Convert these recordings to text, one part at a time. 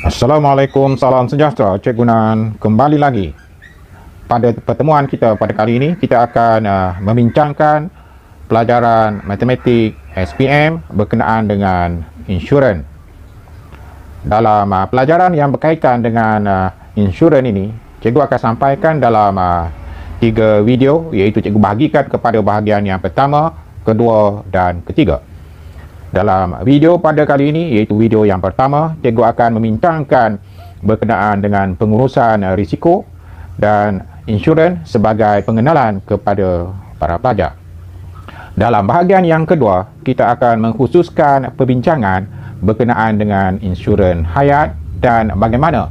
Assalamualaikum, salam sejahtera. Cikgu Nan kembali lagi. Pada pertemuan kita pada kali ini, kita akan membincangkan pelajaran matematik SPM berkenaan dengan insurans. Dalam pelajaran yang berkaitan dengan insurans ini, cikgu akan sampaikan dalam 3 video, iaitu cikgu bahagikan kepada bahagian yang pertama, kedua dan ketiga. Dalam video pada kali ini, iaitu video yang pertama, cikgu akan membincangkan berkenaan dengan pengurusan risiko dan insurans sebagai pengenalan kepada para pelajar. Dalam bahagian yang kedua, kita akan mengkhususkan perbincangan berkenaan dengan insurans hayat dan bagaimana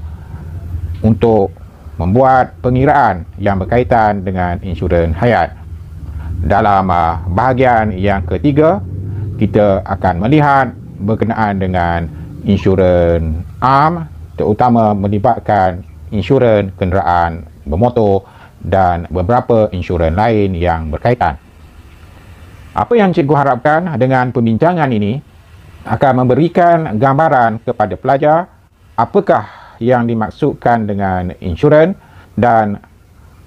untuk membuat pengiraan yang berkaitan dengan insurans hayat. Dalam bahagian yang ketiga, kita akan melihat berkenaan dengan insurans am, terutama melibatkan insurans kenderaan bermotor dan beberapa insurans lain yang berkaitan. Apa yang cikgu harapkan dengan pembincangan ini akan memberikan gambaran kepada pelajar apakah yang dimaksudkan dengan insurans dan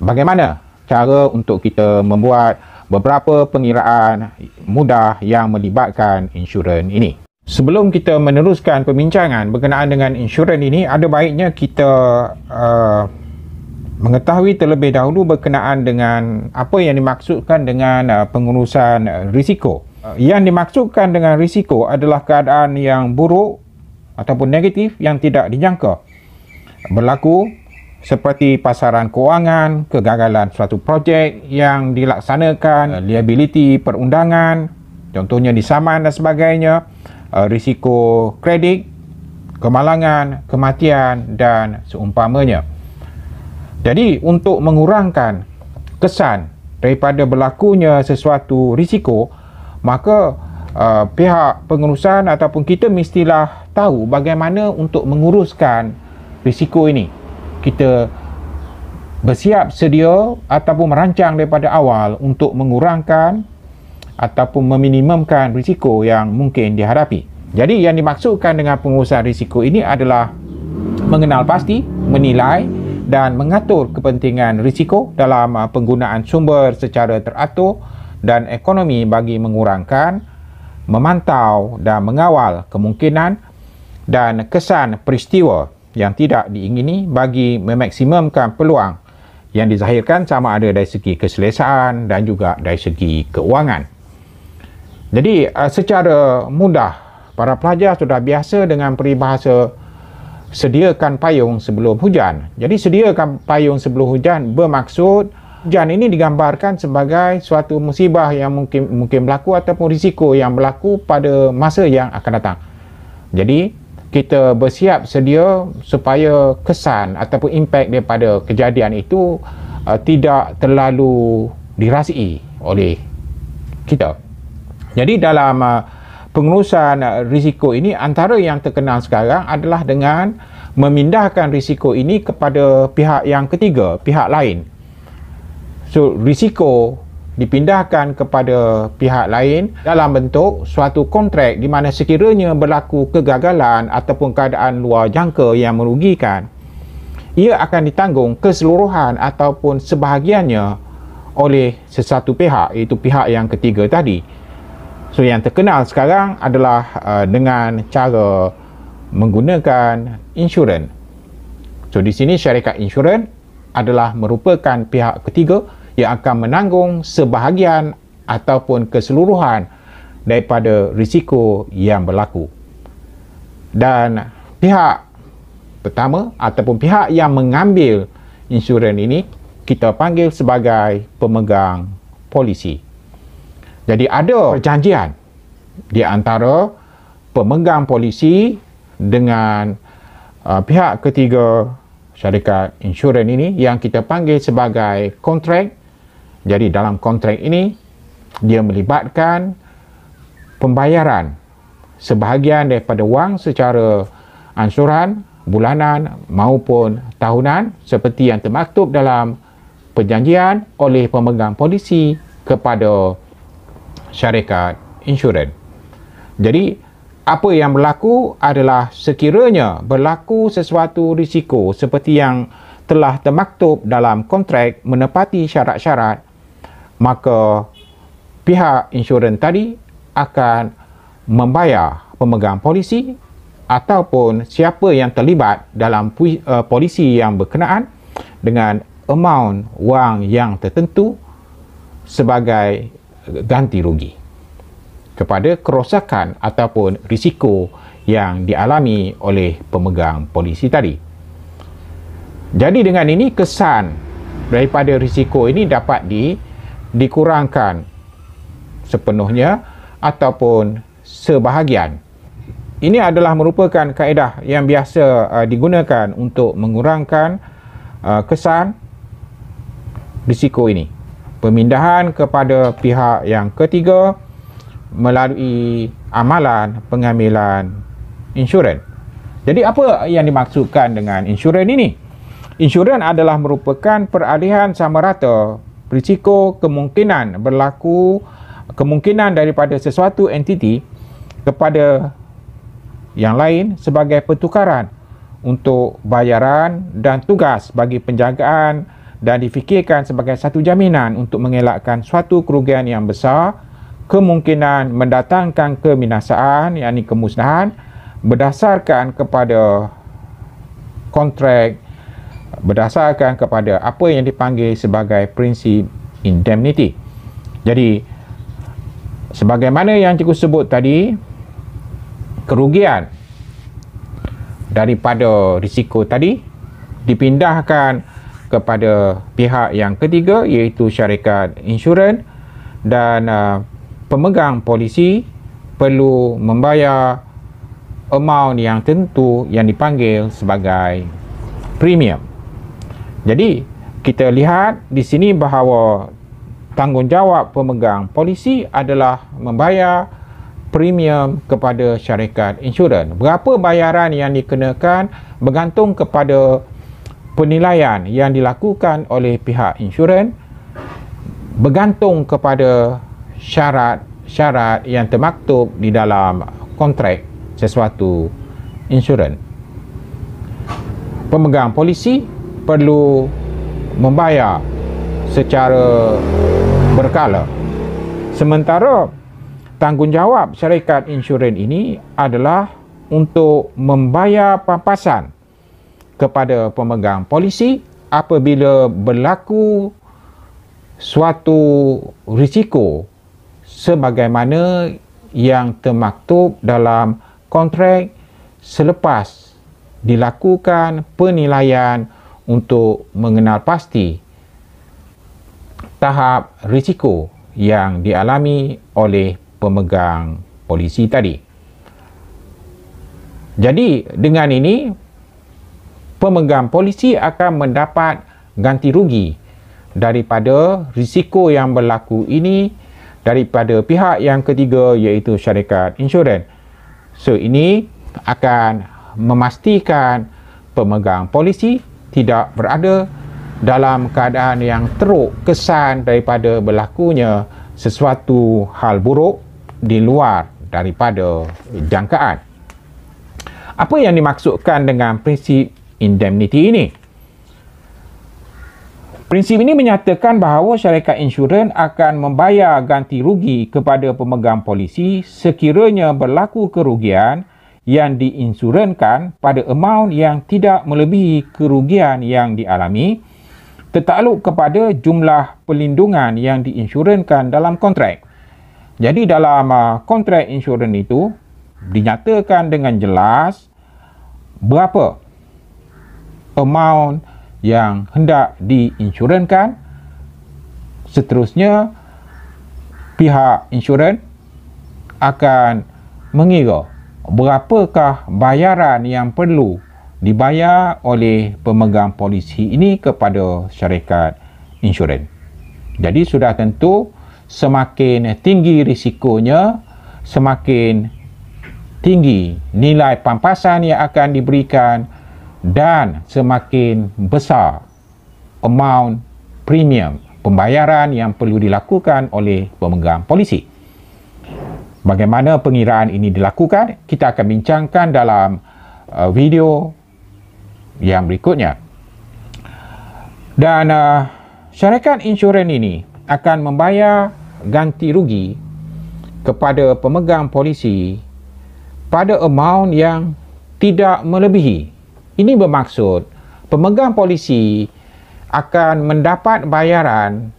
bagaimana cara untuk kita membuat beberapa pengiraan mudah yang melibatkan insurans ini. Sebelum kita meneruskan perbincangan berkenaan dengan insurans ini, ada baiknya kita mengetahui terlebih dahulu berkenaan dengan apa yang dimaksudkan dengan pengurusan risiko. Yang dimaksudkan dengan risiko adalah keadaan yang buruk ataupun negatif yang tidak dijangka berlaku, seperti pasaran kewangan, kegagalan suatu projek yang dilaksanakan, liability perundangan, contohnya di saman dan sebagainya, risiko kredit, kemalangan, kematian dan seumpamanya. Jadi untuk mengurangkan kesan daripada berlakunya sesuatu risiko, maka pihak pengurusan ataupun kita mestilah tahu bagaimana untuk menguruskan risiko ini. Kita bersiap sedia ataupun merancang daripada awal untuk mengurangkan ataupun meminimumkan risiko yang mungkin dihadapi. Jadi yang dimaksudkan dengan pengurusan risiko ini adalah mengenal pasti, menilai dan mengatur kepentingan risiko dalam penggunaan sumber secara teratur dan ekonomi bagi mengurangkan, memantau dan mengawal kemungkinan dan kesan peristiwa yang tidak diingini bagi memaksimumkan peluang yang dizahirkan sama ada dari segi keselesaan dan juga dari segi keuangan. Jadi secara mudah para pelajar sudah biasa dengan peribahasa sediakan payung sebelum hujan. Jadi sediakan payung sebelum hujan bermaksud hujan ini digambarkan sebagai suatu musibah yang mungkin berlaku ataupun risiko yang berlaku pada masa yang akan datang. Jadi kita bersiap sedia supaya kesan ataupun impak daripada kejadian itu tidak terlalu dirasai oleh kita. Jadi dalam pengurusan risiko ini, antara yang terkenal sekarang adalah dengan memindahkan risiko ini kepada pihak yang ketiga, pihak lain. So, risiko dipindahkan kepada pihak lain dalam bentuk suatu kontrak di mana sekiranya berlaku kegagalan ataupun keadaan luar jangka yang merugikan, ia akan ditanggung keseluruhan ataupun sebahagiannya oleh sesuatu pihak, iaitu pihak yang ketiga tadi. So yang terkenal sekarang adalah dengan cara menggunakan insurans. So di sini syarikat insurans adalah merupakan pihak ketiga yang akan menanggung sebahagian ataupun keseluruhan daripada risiko yang berlaku. Dan pihak pertama ataupun pihak yang mengambil insurans ini kita panggil sebagai pemegang polisi. Jadi ada perjanjian di antara pemegang polisi dengan pihak ketiga syarikat insurans ini yang kita panggil sebagai kontrak. Jadi dalam kontrak ini dia melibatkan pembayaran sebahagian daripada wang secara ansuran bulanan maupun tahunan seperti yang termaktub dalam perjanjian oleh pemegang polisi kepada syarikat insurans. Jadi apa yang berlaku adalah sekiranya berlaku sesuatu risiko seperti yang telah termaktub dalam kontrak menepati syarat-syarat, maka pihak insurans tadi akan membayar pemegang polisi ataupun siapa yang terlibat dalam polisi yang berkenaan dengan amount wang yang tertentu sebagai ganti rugi kepada kerosakan ataupun risiko yang dialami oleh pemegang polisi tadi. Jadi dengan ini kesan daripada risiko ini dapat dikurangkan sepenuhnya ataupun sebahagian. Ini adalah merupakan kaedah yang biasa digunakan untuk mengurangkan kesan risiko ini. Pemindahan kepada pihak yang ketiga melalui amalan pengambilan insurans. Jadi apa yang dimaksudkan dengan insurans ini? Insurans adalah merupakan peralihan samarata risiko kemungkinan daripada sesuatu entiti kepada yang lain sebagai pertukaran untuk bayaran dan tugas bagi penjagaan dan difikirkan sebagai satu jaminan untuk mengelakkan suatu kerugian yang besar, kemungkinan mendatangkan kebinasaan, yakni kemusnahan, berdasarkan kepada kontrak, berdasarkan kepada apa yang dipanggil sebagai prinsip indemnity. Jadi, sebagaimana yang cikgu sebut tadi, kerugian daripada risiko tadi dipindahkan kepada pihak yang ketiga, iaitu syarikat insurans, dan pemegang polisi perlu membayar amount yang tentu yang dipanggil sebagai premium. Jadi kita lihat di sini bahawa tanggungjawab pemegang polisi adalah membayar premium kepada syarikat insurans. Berapa bayaran yang dikenakan bergantung kepada penilaian yang dilakukan oleh pihak insurans, bergantung kepada syarat-syarat yang termaktub di dalam kontrak sesuatu insurans. Pemegang polisi perlu membayar secara berkala. Sementara tanggungjawab syarikat insurans ini adalah untuk membayar pampasan kepada pemegang polisi apabila berlaku suatu risiko sebagaimana yang termaktub dalam kontrak selepas dilakukan penilaian untuk mengenal pasti tahap risiko yang dialami oleh pemegang polisi tadi. Jadi dengan ini pemegang polisi akan mendapat ganti rugi daripada risiko yang berlaku ini daripada pihak yang ketiga, iaitu syarikat insurans. So ini akan memastikan pemegang polisi tidak berada dalam keadaan yang teruk kesan daripada berlakunya sesuatu hal buruk di luar daripada jangkaan. Apa yang dimaksudkan dengan prinsip indemnity ini? Prinsip ini menyatakan bahawa syarikat insurans akan membayar ganti rugi kepada pemegang polisi sekiranya berlaku kerugian yang diinsurankan pada amount yang tidak melebihi kerugian yang dialami tertakluk kepada jumlah perlindungan yang diinsurankan dalam kontrak. Jadi dalam kontrak insurans itu dinyatakan dengan jelas berapa amount yang hendak diinsurankan. Seterusnya pihak insurans akan mengira berapakah bayaran yang perlu dibayar oleh pemegang polisi ini kepada syarikat insurans. Jadi sudah tentu semakin tinggi risikonya, semakin tinggi nilai pampasan yang akan diberikan dan semakin besar amount premium pembayaran yang perlu dilakukan oleh pemegang polisi. Bagaimana pengiraan ini dilakukan, kita akan bincangkan dalam video yang berikutnya. Dan syarikat insurans ini akan membayar ganti rugi kepada pemegang polisi pada amount yang tidak melebihi. Ini bermaksud pemegang polisi akan mendapat bayaran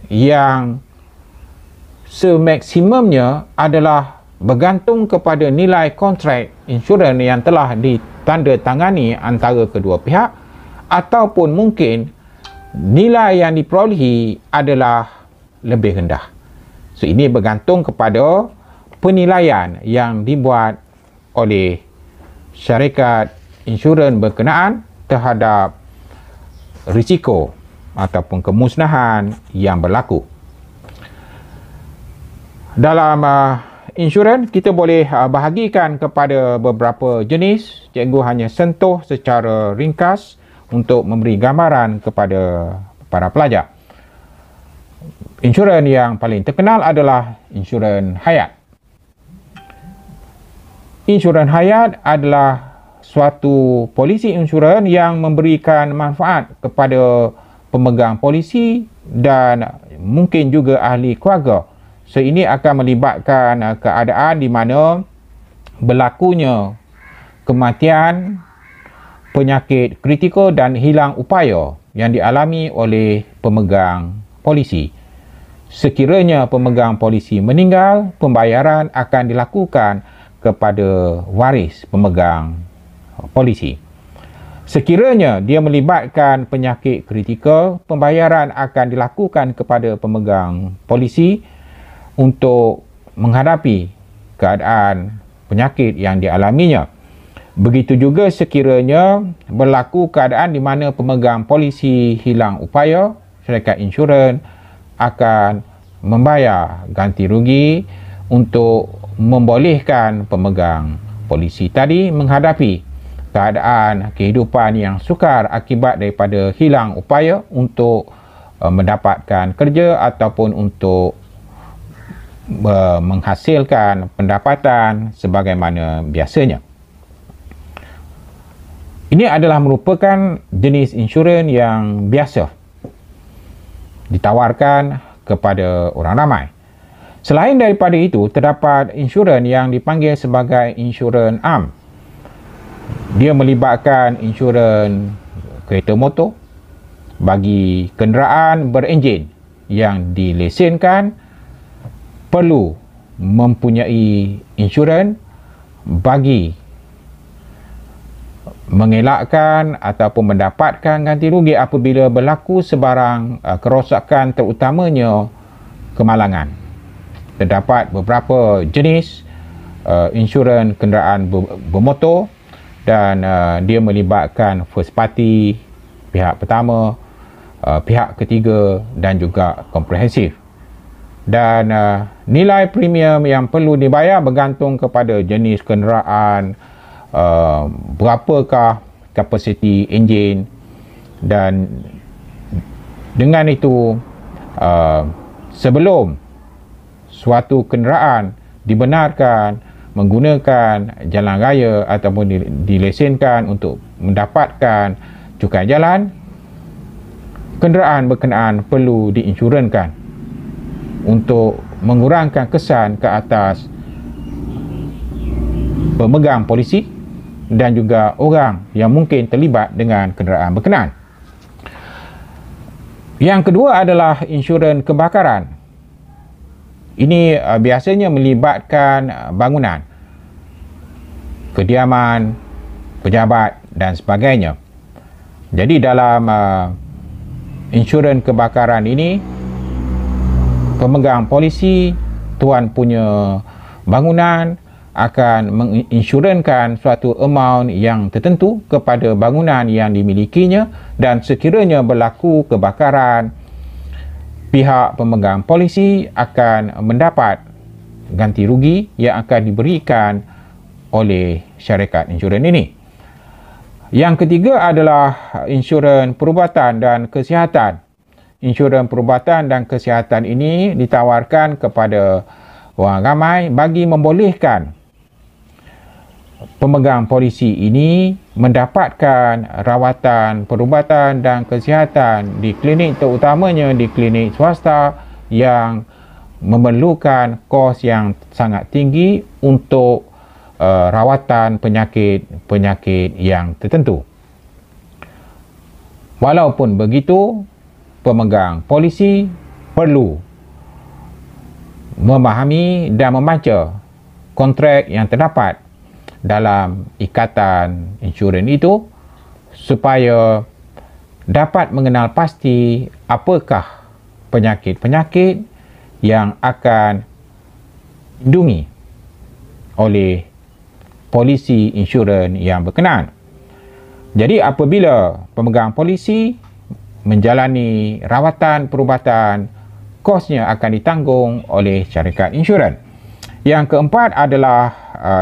yang semaksimumnya adalah bergantung kepada nilai kontrak insurans yang telah ditandatangani antara kedua pihak, ataupun mungkin nilai yang diperolehi adalah lebih rendah. So, ini bergantung kepada penilaian yang dibuat oleh syarikat insurans berkenaan terhadap risiko ataupun kemusnahan yang berlaku. Dalam insurans, kita boleh bahagikan kepada beberapa jenis. Cikgu hanya sentuh secara ringkas untuk memberi gambaran kepada para pelajar. Insurans yang paling terkenal adalah insurans hayat. Insurans hayat adalah suatu polisi insurans yang memberikan manfaat kepada pemegang polisi dan mungkin juga ahli keluarga. So, ini akan melibatkan keadaan di mana berlakunya kematian, penyakit kritikal dan hilang upaya yang dialami oleh pemegang polisi. Sekiranya pemegang polisi meninggal, pembayaran akan dilakukan kepada waris pemegang polisi. Sekiranya dia melibatkan penyakit kritikal, pembayaran akan dilakukan kepada pemegang polisi untuk menghadapi keadaan penyakit yang dialaminya. Begitu juga sekiranya berlaku keadaan di mana pemegang polisi hilang upaya, syarikat insurans akan membayar ganti rugi untuk membolehkan pemegang polisi tadi menghadapi keadaan kehidupan yang sukar akibat daripada hilang upaya untuk mendapatkan kerja ataupun untuk menghasilkan pendapatan sebagaimana biasanya. Ini adalah merupakan jenis insurans yang biasa ditawarkan kepada orang ramai. Selain daripada itu, terdapat insurans yang dipanggil sebagai insurans am. Dia melibatkan insurans kereta motor bagi kenderaan berenjin yang dilesenkan, perlu mempunyai insurans bagi mengelakkan ataupun mendapatkan ganti rugi apabila berlaku sebarang kerosakan, terutamanya kemalangan. Terdapat beberapa jenis insurans kenderaan bermotor dan dia melibatkan first party, pihak pertama, pihak ketiga dan juga komprehensif. Dan nilai premium yang perlu dibayar bergantung kepada jenis kenderaan, berapakah kapasiti enjin, dan dengan itu sebelum suatu kenderaan dibenarkan menggunakan jalan raya ataupun dilesenkan untuk mendapatkan cukai jalan, kenderaan berkenaan perlu diinsurankan untuk mengurangkan kesan ke atas pemegang polisi dan juga orang yang mungkin terlibat dengan kenderaan berkenaan. Yang kedua adalah insurans kebakaran. Ini biasanya melibatkan bangunan, kediaman, pejabat dan sebagainya. Jadi dalam insurans kebakaran ini, pemegang polisi, tuan punya bangunan akan menginsurankan suatu amount yang tertentu kepada bangunan yang dimilikinya, dan sekiranya berlaku kebakaran, pihak pemegang polisi akan mendapat ganti rugi yang akan diberikan oleh syarikat insurans ini. Yang ketiga adalah insurans perubatan dan kesihatan. Insurans perubatan dan kesihatan ini ditawarkan kepada orang ramai bagi membolehkan pemegang polisi ini mendapatkan rawatan, perubatan dan kesihatan di klinik, terutamanya di klinik swasta yang memerlukan kos yang sangat tinggi untuk rawatan penyakit-penyakit yang tertentu. Walaupun begitu, pemegang polisi perlu memahami dan membaca kontrak yang terdapat dalam ikatan insurans itu supaya dapat mengenal pasti apakah penyakit-penyakit yang akan dilindungi oleh polisi insurans yang berkenaan. Jadi apabila pemegang polisi menjalani rawatan perubatan, kosnya akan ditanggung oleh syarikat insurans. Yang keempat adalah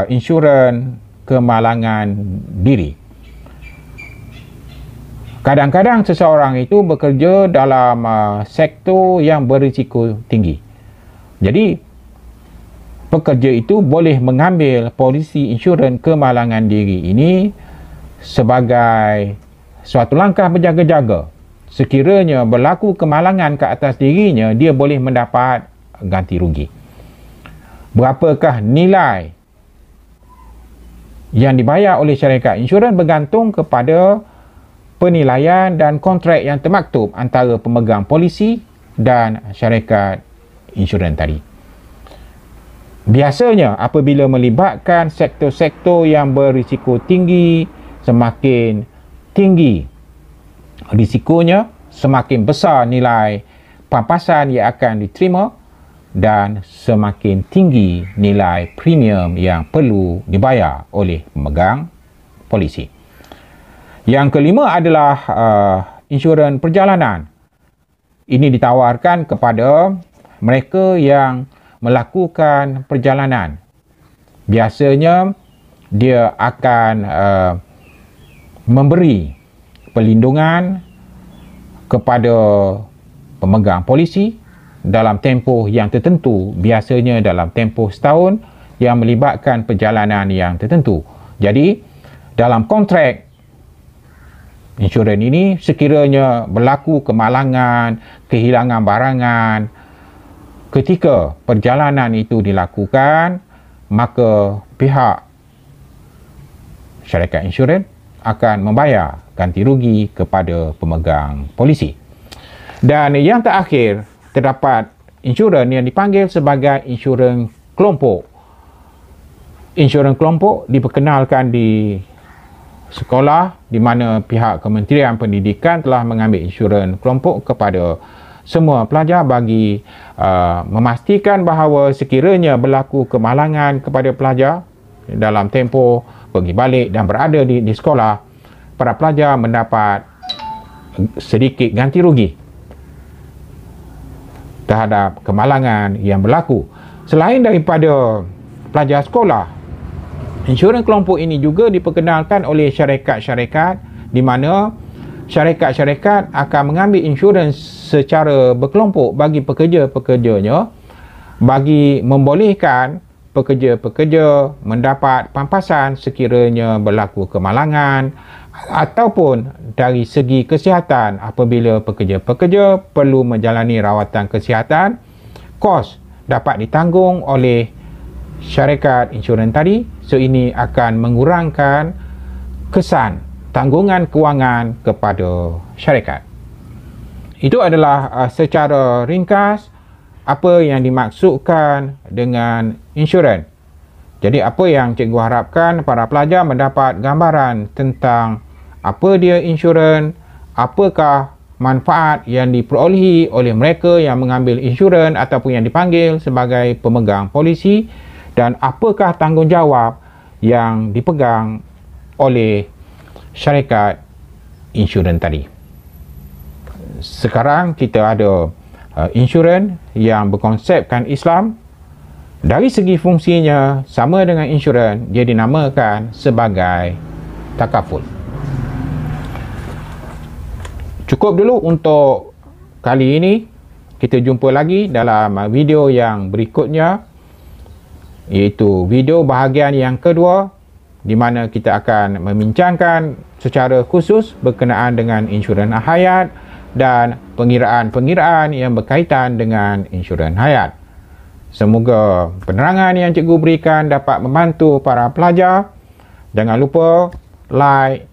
insurans kemalangan diri. Kadang-kadang seseorang itu bekerja dalam sektor yang berisiko tinggi. Jadi pekerja itu boleh mengambil polisi insurans kemalangan diri ini sebagai suatu langkah berjaga-jaga. Sekiranya berlaku kemalangan ke atas dirinya, dia boleh mendapat ganti rugi. Berapakah nilai yang dibayar oleh syarikat insurans bergantung kepada penilaian dan kontrak yang termaktub antara pemegang polisi dan syarikat insurans tadi. Biasanya apabila melibatkan sektor-sektor yang berisiko tinggi, semakin tinggi risikonya, semakin besar nilai pampasan yang akan diterima dan semakin tinggi nilai premium yang perlu dibayar oleh pemegang polisi. Yang kelima adalah insurans perjalanan. Ini ditawarkan kepada mereka yang melakukan perjalanan. Biasanya dia akan memberi perlindungan kepada pemegang polisi dalam tempoh yang tertentu, biasanya dalam tempoh setahun, yang melibatkan perjalanan yang tertentu. Jadi dalam kontrak insurans ini, sekiranya berlaku kemalangan, kehilangan barangan ketika perjalanan itu dilakukan, maka pihak syarikat insurans akan membayar ganti rugi kepada pemegang polisi. Dan yang terakhir, terdapat insurans yang dipanggil sebagai insurans kelompok. Insurans kelompok diperkenalkan di sekolah, di mana pihak Kementerian Pendidikan telah mengambil insurans kelompok kepada semua pelajar bagi memastikan bahawa sekiranya berlaku kemalangan kepada pelajar dalam tempoh pergi balik dan berada di sekolah, para pelajar mendapat sedikit ganti rugi terhadap kemalangan yang berlaku. Selain daripada pelajar sekolah, insurans kelompok ini juga diperkenalkan oleh syarikat-syarikat, di mana syarikat-syarikat akan mengambil insurans secara berkelompok bagi pekerja-pekerjanya, bagi membolehkan pekerja-pekerja mendapat pampasan sekiranya berlaku kemalangan, ataupun dari segi kesihatan apabila pekerja-pekerja perlu menjalani rawatan kesihatan, kos dapat ditanggung oleh syarikat insurans tadi. So ini akan mengurangkan kesan tanggungan kewangan kepada syarikat. Itu adalah secara ringkas apa yang dimaksudkan dengan insurans. Jadi apa yang cikgu harapkan para pelajar mendapat gambaran tentang apa dia insurans, apakah manfaat yang diperolehi oleh mereka yang mengambil insurans ataupun yang dipanggil sebagai pemegang polisi, dan apakah tanggungjawab yang dipegang oleh syarikat insurans tadi. Sekarang kita ada insurans yang berkonsepkan Islam. Dari segi fungsinya sama dengan insurans, dia dinamakan sebagai takaful. Cukup dulu untuk kali ini. Kita jumpa lagi dalam video yang berikutnya. iaitu video bahagian yang kedua, di mana kita akan membincangkan secara khusus berkenaan dengan insurans hayat dan pengiraan-pengiraan yang berkaitan dengan insurans hayat. Semoga penerangan yang cikgu berikan dapat membantu para pelajar. Jangan lupa like,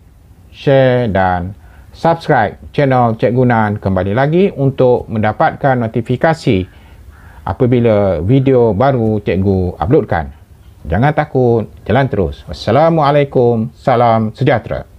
share dan subscribe channel Cikgu Nan kembali lagi untuk mendapatkan notifikasi apabila video baru cikgu uploadkan. Jangan takut, jalan terus. Wassalamualaikum, salam sejahtera.